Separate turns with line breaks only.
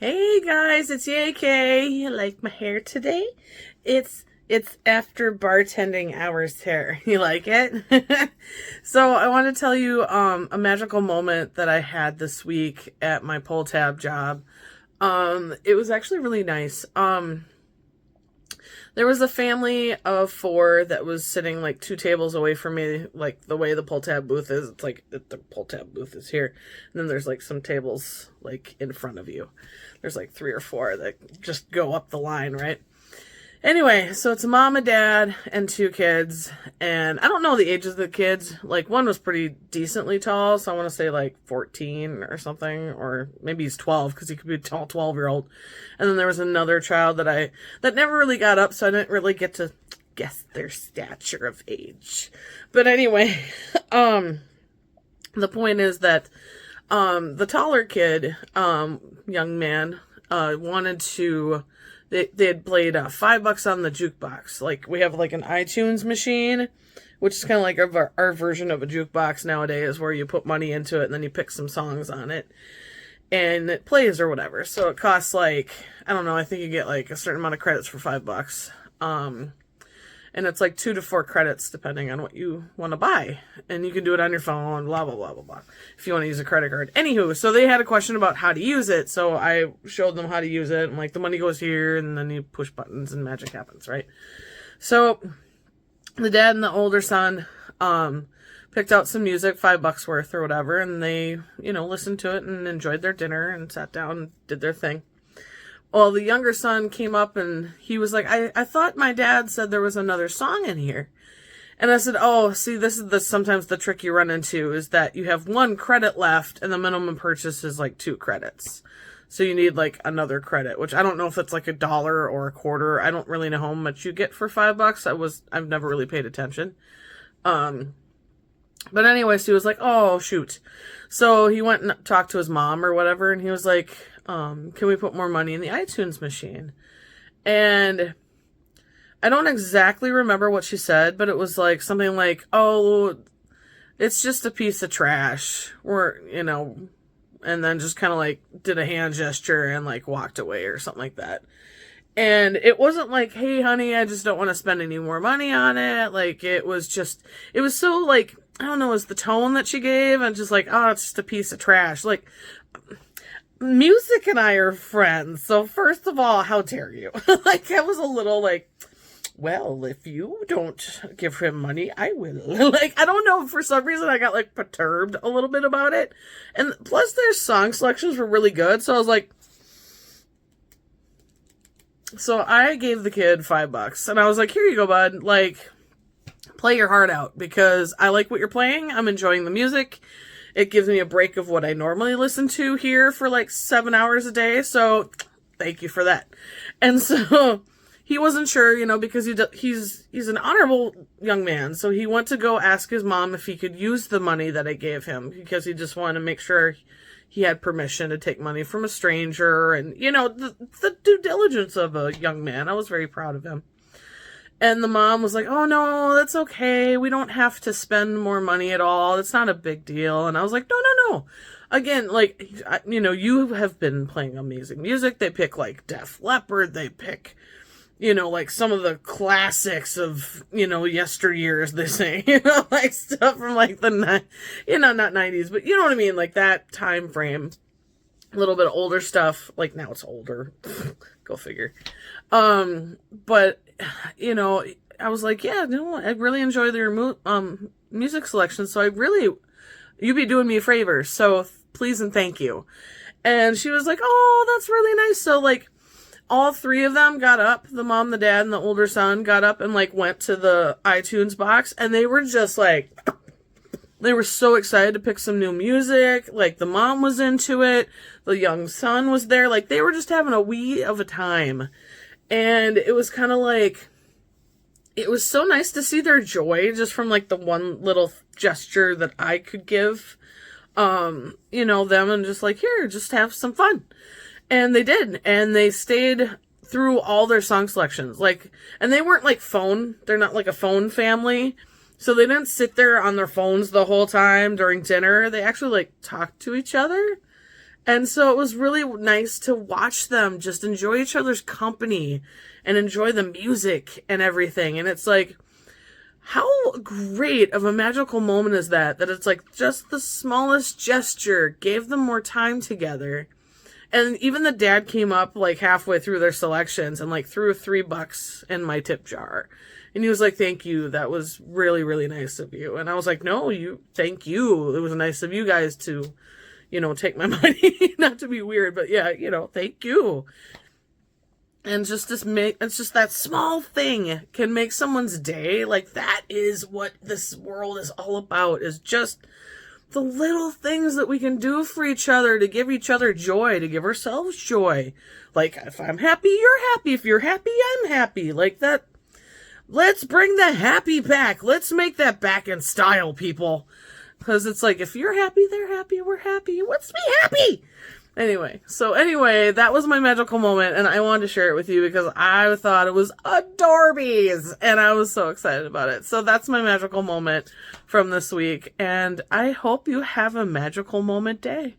Hey guys, it's YayKay. You like my hair today? It's after bartending hours hair. You like it? So I want to tell you a magical moment that I had this week at my pull tab job. It was actually really nice. There was a family of four that was sitting like two tables away from me, like the way the pull tab booth is. It's like the pull tab booth is here, and then there's like some tables like in front of you. There's like three or four that just go up the line, right? Anyway, so it's a mom, a dad, and two kids. And I don't know the ages of the kids. Like, one was pretty decently tall, so I want to say like 14 or something, or maybe he's 12, because he could be a tall 12-year-old. And then there was another child that never really got up, so I didn't really get to guess their stature of age. But anyway, the point is that the taller kid, young man, wanted to... They had played $5 on the jukebox. Like, we have like an iTunes machine, which is kind of like our version of a jukebox nowadays, where you put money into it and then you pick some songs on it and it plays or whatever. So it costs like, I don't know, I think you get like a certain amount of credits for $5. And it's like 2 to 4 credits depending on what you want to buy. And you can do it on your phone, blah, blah, blah, blah, blah, if you want to use a credit card. Anywho, so they had a question about how to use it. So I showed them how to use it. And like, the money goes here, and then you push buttons and magic happens, right? So the dad and the older son picked out some music, $5 worth or whatever. And they, listened to it and enjoyed their dinner and sat down and did their thing. Well, the younger son came up and he was like, I thought my dad said there was another song in here. And I said, oh, see, this is sometimes the trick you run into is that you have 1 credit left and the minimum purchase is like 2 credits. So you need like another credit, which I don't know if it's like $1 or a quarter. I don't really know how much you get for $5. I've never really paid attention. But anyways, he was like, oh, shoot. So he went and talked to his mom or whatever. And he was like, can we put more money in the iTunes machine? And I don't exactly remember what she said, but it was like something like, oh, it's just a piece of trash, or, and then just kind of like did a hand gesture and like walked away or something like that. And it wasn't like, hey, honey, I just don't want to spend any more money on it. Like, it was so like, I don't know, it was the tone that she gave, and just like, oh, it's just a piece of trash. Like, music and I are friends, so first of all, how dare you? Like, I was a little like, well, if you don't give him money, I will. Like, I don't know, for some reason I got like perturbed a little bit about it. And plus their song selections were really good, so I was like, so I gave the kid $5 and I was like, here you go, bud, like, play your heart out, because I like what you're playing. I'm enjoying the music. It gives me a break of what I normally listen to here for like 7 hours a day. So thank you for that. And so he wasn't sure, because he's an honorable young man. So he went to go ask his mom if he could use the money that I gave him, because he just wanted to make sure he had permission to take money from a stranger, and, the due diligence of a young man. I was very proud of him. And the mom was like, oh, no, that's okay. We don't have to spend more money at all. It's not a big deal. And I was like, no. Again, like, you have been playing amazing music. They pick, like, Def Leppard. They pick, like, some of the classics of, yesteryears, they say. Like, stuff from, like, the, not 90s, but you know what I mean? Like, that time frame. A little bit older stuff. Like, now it's older. Go figure. But... I was like, yeah, no, I really enjoy their music selection, so you'd be doing me a favor, so please and thank you. And she was like, oh, that's really nice. So, like, all 3 of them got up, the mom, the dad, and the older son got up and, like, went to the iTunes box, and they were just, like, they were so excited to pick some new music. Like, the mom was into it, the young son was there, like, they were just having a wee of a time. And it was kind of like, it was so nice to see their joy just from like the one little gesture that I could give, them, and just like, here, just have some fun. And they did. And they stayed through all their song selections. Like, and they weren't like they're not like a phone family. So they didn't sit there on their phones the whole time during dinner. They actually like talked to each other. And so it was really nice to watch them just enjoy each other's company and enjoy the music and everything. And it's like, how great of a magical moment is that? That it's like just the smallest gesture gave them more time together. And even the dad came up like halfway through their selections and like threw $3 in my tip jar. And he was like, thank you. That was really, really nice of you. And I was like, no, thank you. It was nice of you guys to, take my money. Not to be weird, but yeah, thank you. And it's just that small thing can make someone's day. Like, that is what this world is all about, is just the little things that we can do for each other to give each other joy, to give ourselves joy. Like, if I'm happy, you're happy. If you're happy, I'm happy. Like that. Let's bring the happy back. Let's make that back in style, people. Because it's like, if you're happy, they're happy, we're happy. Let's be happy. Anyway, that was my magical moment, and I wanted to share it with you because I thought it was adorbies, and I was so excited about it. So that's my magical moment from this week, and I hope you have a magical moment day.